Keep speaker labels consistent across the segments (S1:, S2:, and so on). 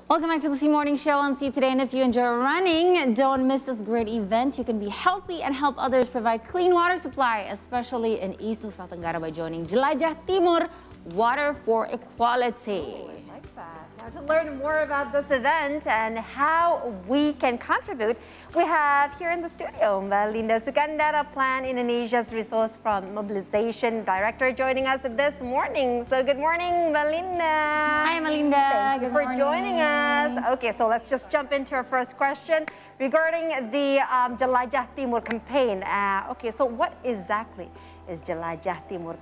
S1: Welcome back to the C Morning Show on C Today. And if you enjoy running, don't miss this great event. You can be healthy and help others provide clean water supply, especially in East Nusa Tenggara by joining Jelajah Timur Water for Equality.
S2: Ooh, I like that. Now to learn more about this event and how we can contribute, we have here in the studio Melinda Sukandar, Plan Indonesia's resource from Mobilization Director, joining us this morning. So good morning, Melinda.
S1: Hi, Melinda.
S2: Thank you
S1: Good
S2: for
S1: morning.
S2: joining us. Okay, so let's just jump into our first question regarding the Jelajah Timur campaign. Okay, so what exactly is Jelajah Timur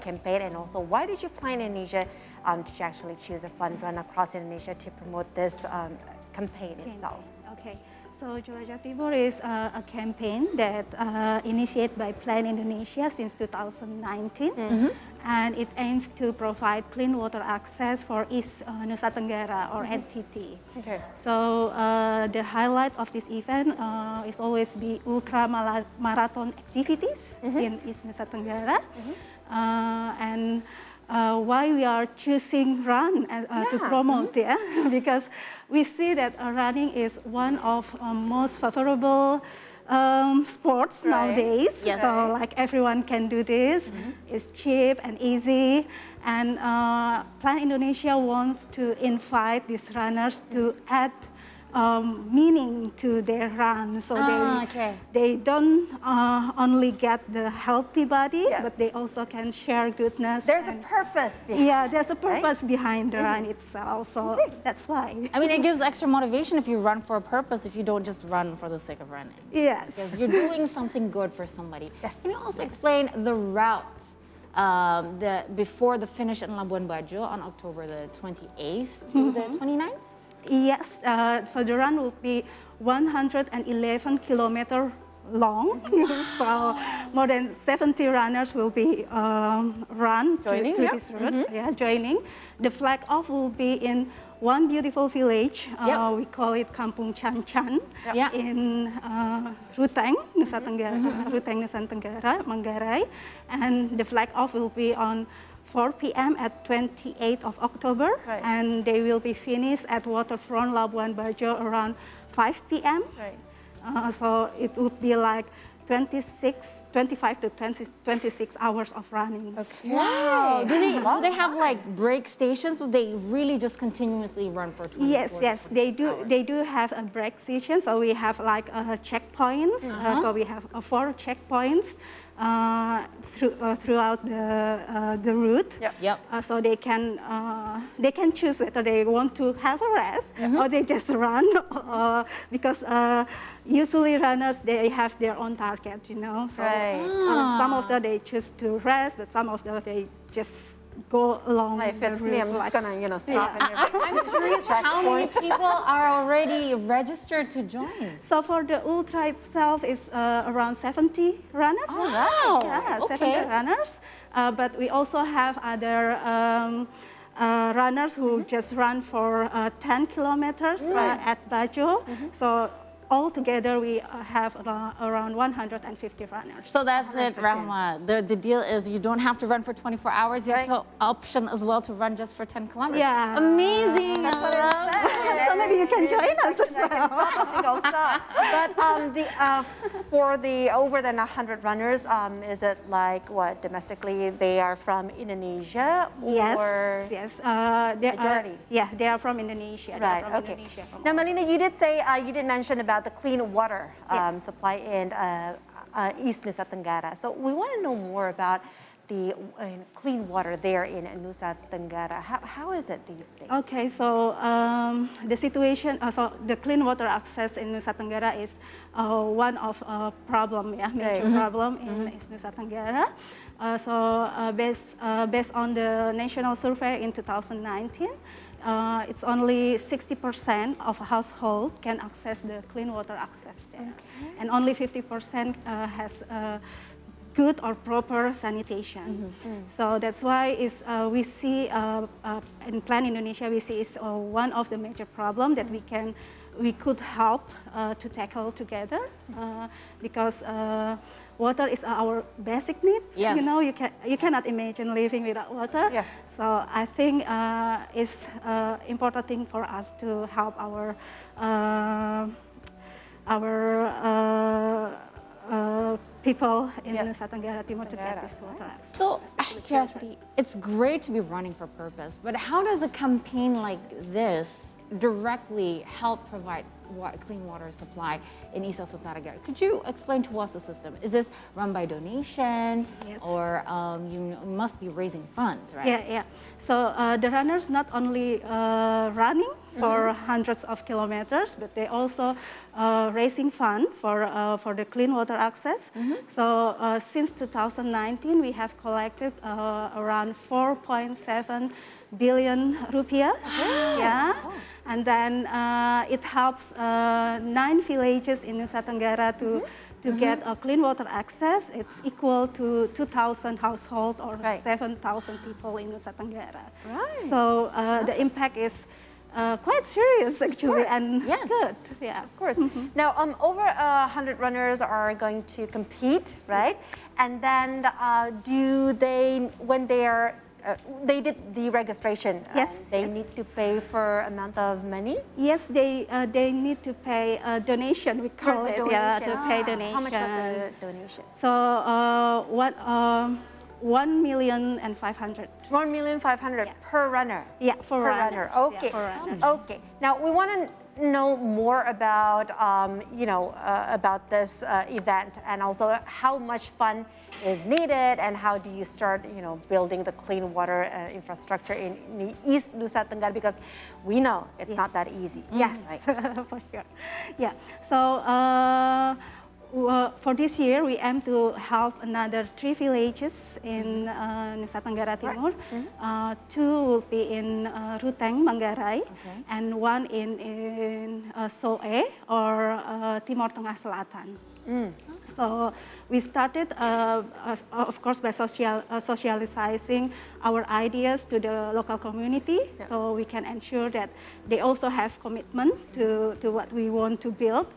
S2: campaign, and also why did you Plan Indonesia to actually choose a fund run across Indonesia to promote this campaign itself?
S3: Okay, so Jelajah Timur is a campaign that initiated by Plan Indonesia since 2019, and it aims to provide clean water access for East Nusa Tenggara or NTT.
S2: Okay.
S3: So the highlight of this event is always be ultra marathon activities in East Nusa Tenggara, and why we are choosing run to promote, because we see that running is one of most favorable sports nowadays.
S1: Yes.
S3: So like everyone can do this. It's cheap and easy. And Plan Indonesia wants to invite these runners to add meaning to their run, so they don't only get the healthy body, but they also can share goodness.
S2: There's a purpose behind
S3: there's a purpose behind the run itself, so that's why.
S1: I mean, it gives extra motivation if you run for a purpose, if you don't just run for the sake of running.
S3: Yes.
S1: Because you're doing something good for somebody.
S2: Yes.
S1: Can you also explain the route before the finish in Labuan Bajo on October the 28th to the 29th?
S3: Yes, so the run will be 111 kilometers long. So more than 70 runners will be run
S2: Joining,
S3: to this route. Joining. The flag off will be in one beautiful village. We call it Kampung Chan in Ruteng, Nusa Tenggara, Ruteng, Nusa Tenggara, Manggarai. And the flag off will be on 4 p.m. at 28th of October, and they will be finished at waterfront Labuan Bajo around 5 p.m. So it would be like 25 to 26 hours of running.
S1: Okay. Wow. Do they have like break stations, or they really just continuously run for 24
S3: Yes, they do.
S1: hours?
S3: They do have a break station. So we have like checkpoints. So we have 4 checkpoints throughout the route. So they can choose whether they want to have a rest or they just run, because usually runners, they have their own target, you know. So some of them they choose to rest, but some of them they just go along.
S2: If it's me, I'm just gonna stop.
S1: I'm curious how many people are already registered to join?
S3: So for the ultra itself is around 70 runners.
S1: Oh, wow.
S3: Yeah,
S1: Okay.
S3: 70 runners. But we also have other runners who just run for 10 kilometers at Bajo. So altogether, we have around 150 runners.
S1: So that's it, Rahma. The deal is you don't have to run for 24 hours. You have the option as well to run just for 10 kilometers.
S3: Yeah.
S1: Amazing.
S2: That's what I said.
S3: So maybe you can join us as well.
S2: I think I'll stop. But for the over than 100 runners, is it like what, domestically they are from Indonesia? Or
S3: Yes.
S2: majority?
S3: They are from Indonesia.
S2: Right, okay. Now, Melinda, you did say, you did mention about the clean water supply in East Nusa Tenggara. So we want to know more about the clean water there in Nusa Tenggara. How is it these days?
S3: Okay, so the situation, so the clean water access in Nusa Tenggara is one of problem, major problem in East Nusa Tenggara. Based on the national survey in 2019, it's only 60% of household can access the clean water access there, and only 50% has good or proper sanitation. So that's why we see in Plan Indonesia, we see it's one of the major problems that we could help to tackle together, because water is our basic needs.
S1: Yes.
S3: You know, you cannot imagine living without water.
S2: Yes.
S3: So I think it's important thing for us to help our people in Nusa Tenggara Timur to get this water access.
S1: So, out of curiosity, it's great to be running for purpose, but how does a campaign like this directly help provide clean water supply in East Sulawesi Tenggara? Could you explain to us the system? Is this run by donation,
S3: Yes.
S1: or you must be raising funds, right?
S3: Yeah. So the runners not only running for hundreds of kilometers, but they also raising fund for the clean water access. So since 2019, we have collected around 4.7 billion rupiah. Yeah. And then it helps 9 villages in Nusa Tenggara to get a clean water access. It's equal to 2,000 households or 7,000 people in Nusa Tenggara.
S2: Right.
S3: So the impact is quite serious actually, and good. Yeah.
S2: Of course. Now, over 100 runners are going to compete, right? And then do they, when they are they did the registration.
S3: Yes.
S2: They need to pay for amount of money.
S3: Yes, they need to pay a donation. We call it to pay donation.
S2: How much was the donation?
S3: So 1,500,000.
S2: 1,500,000 per runner.
S3: Yeah, for
S2: per
S3: runners.
S2: runner. Okay.
S3: Yeah, for runners.
S2: Okay. Now we want to know more about about this event, and also how much fund is needed, and how do you start building the clean water infrastructure in East Nusa Tenggara, because we know it's not that easy.
S3: Yes,
S2: right.
S3: for sure. Yeah. So for this year, we aim to help another 3 villages in Nusa Tenggara Timur. 2 will be in Ruteng, Manggarai, and 1 in Soe or Timur Tengah Selatan. So we started, of course, by socializing our ideas to the local community, so we can ensure that they also have commitment to what we want to build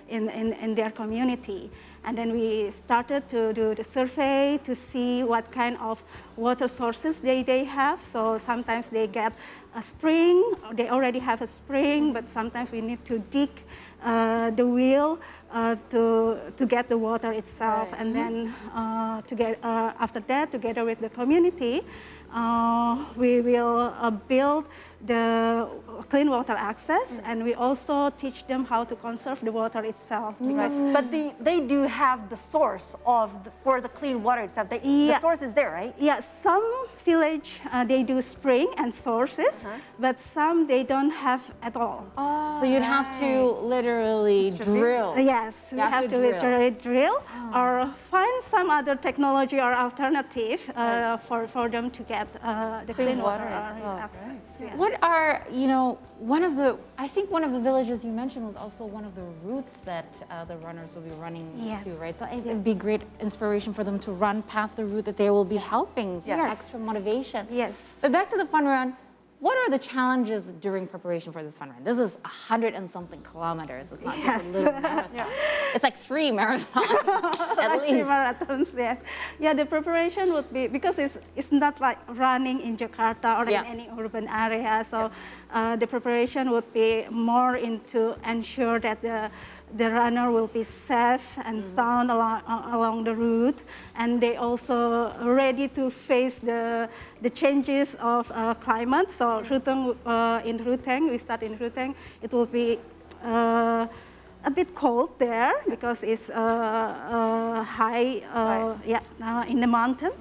S3: in their community. And then we started to do the survey to see what kind of water sources they have. So sometimes they get a spring, they already have a spring, but sometimes we need to dig the well to get the water itself. And then after that, together with the community, we will build the clean water access, and we also teach them how to conserve the water itself. Because
S2: But they do have the source for the clean water itself. The source is there, right?
S3: Yeah, some village they do spring and sources, but some they don't have at all.
S1: So you'd have to literally drill.
S3: Yes, we have to literally drill or find some other technology or alternative for them to get the clean water access. Yeah.
S1: What are, I think one of the villages you mentioned was also one of the routes that the runners will be running to, right? So it'd be great inspiration for them to run past the route that they will be helping, extra motivation.
S3: Yes.
S1: But back to the fun run, what are the challenges during preparation for this fun run? This is 100 and something kilometers. It's not just a little marathon. It's like 3 marathons, at least.
S3: 3 marathons, yeah. The preparation would be, because it's not like running in Jakarta or in any urban area. So the preparation would be more into ensure that the runner will be safe and sound along the route, and they also ready to face the changes of climate. So in Ruteng, we start in Ruteng, it will be a bit cold there because it's high, in the mountain.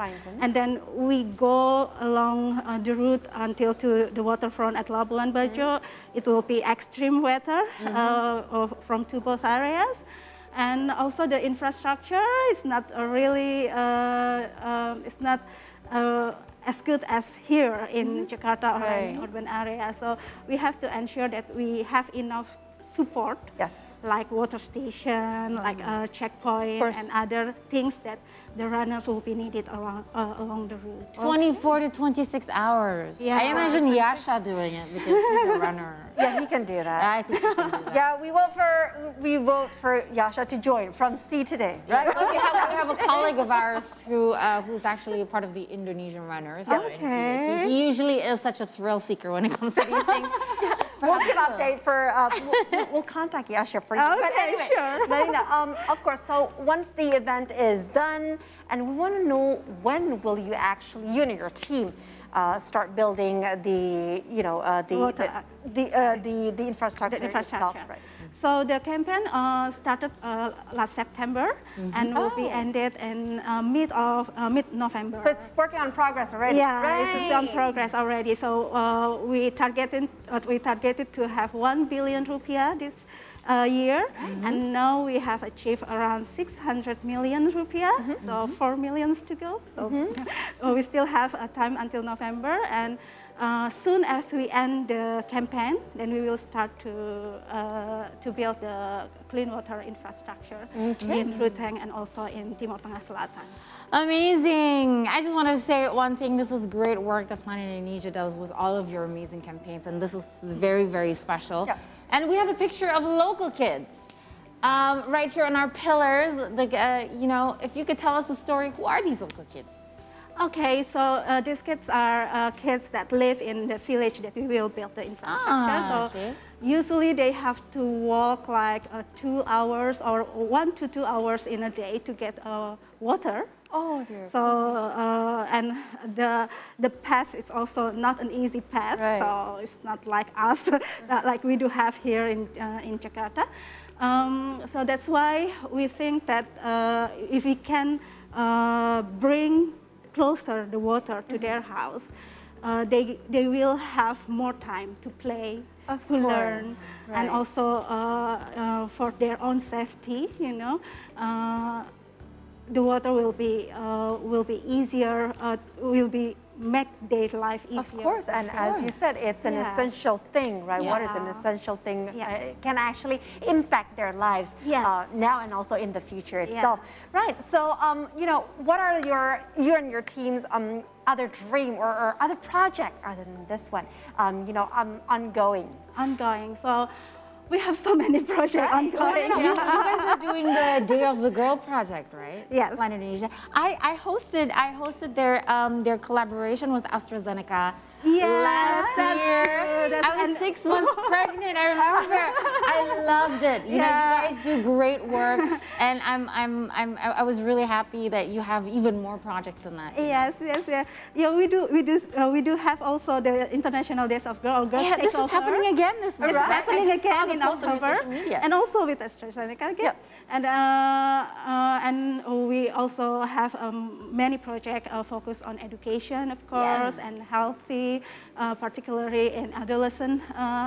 S3: And then we go along the route until to the waterfront at Labuan Bajo. It will be extreme weather from both areas. And also the infrastructure is not really, it's not as good as here in Jakarta or any urban area. So we have to ensure that we have enough support,
S2: Yes.
S3: like water station, like a checkpoint, and other things that the runners will be needed along the route.
S1: 24 to 26 hours.
S3: Yeah.
S1: I imagine Yasha doing it because he's a runner.
S2: Yeah, he can do that.
S1: I think he can do that.
S2: Yeah, we vote for Yasha to join from C today, right?
S1: So we have a colleague of ours who's actually a part of the Indonesian runners.
S3: Okay.
S1: He usually is such a thrill seeker when it comes to these things.
S2: We'll give an update for, we'll contact Yasha for you. But
S3: Okay,
S2: anyway,
S3: sure.
S2: Marina, of course, so once the event is done, and we want to know when will you actually, you and your team, start building the infrastructure, itself, right?
S3: So the campaign started last September and will be ended in mid-November.
S2: So it's working on progress already.
S3: Yeah,
S2: right.
S3: it's on progress already. So we targeted to have 1 billion rupiah this year, and now we have achieved around 600 million rupiah. So 4 millions to go. So we still have time until November, and soon as we end the campaign, then we will start to build the clean water infrastructure in Ruteng and also in Timur Tengah Selatan.
S1: Amazing. I just wanted to say one thing. This is great work that Planet Indonesia does with all of your amazing campaigns, and this is very, very special.
S2: Yeah.
S1: And we have a picture of local kids right here on our pillars. If you could tell us a story, who are these local kids?
S3: Okay, so these kids are kids that live in the village that we will build the infrastructure. So usually they have to walk like 2 hours or 1 to 2 hours in a day to get water.
S2: Oh dear.
S3: So and the path is also not an easy path.
S2: Right.
S3: So it's not like us, like we do have here in Jakarta. So that's why we think that if we can bring closer the water to their house, they will have more time to play, to learn, and also for their own safety. The water will be easier, make their life easier.
S2: Of course, and as you said, it's an essential thing, right? Water is an essential thing. It can actually impact their lives now and also in the future itself. Right, so, what are you and your team's other dream or other project other than this one, ongoing?
S3: Ongoing, so we have so many projects ongoing.
S1: You guys are doing the Day of the Girl project, right?
S3: Yes.
S1: Planet Indonesia. I hosted their collaboration with AstraZeneca last year. I was 6 months pregnant. I remember. I loved it. You guys do great work, and I was really happy that you have even more projects than that.
S3: Yes. Yeah, we do have also the International Days of Girls.
S1: Yeah, this is happening again this month.
S3: It's happening again in
S1: post on your
S3: October,
S1: social media.
S3: and also with AstraZeneca again. And we also have many projects focused on education, of course, and healthy, particularly in adolescent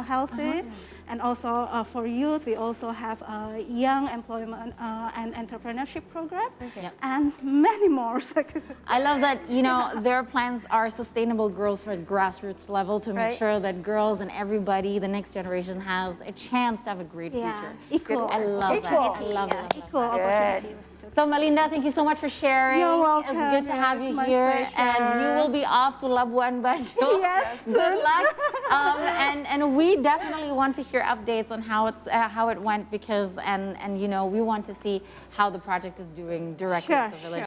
S3: healthy. And also for youth, we also have a young employment and entrepreneurship program, and many more.
S1: I love that, their plans are sustainable growth for grassroots level to make sure that girls and everybody, the next generation, has a chance to have a great future.
S3: Equal.
S1: I love that. I love it.
S3: Equal opportunity.
S1: So Melinda, thank you so much for sharing.
S3: You're welcome.
S1: It's good to have you
S3: my
S1: here,
S3: pleasure.
S1: and you will be off to Labuan Bajo.
S3: Yes.
S1: Good luck. And we definitely want to hear updates on how it went, because we want to see how the project is doing directly at the village.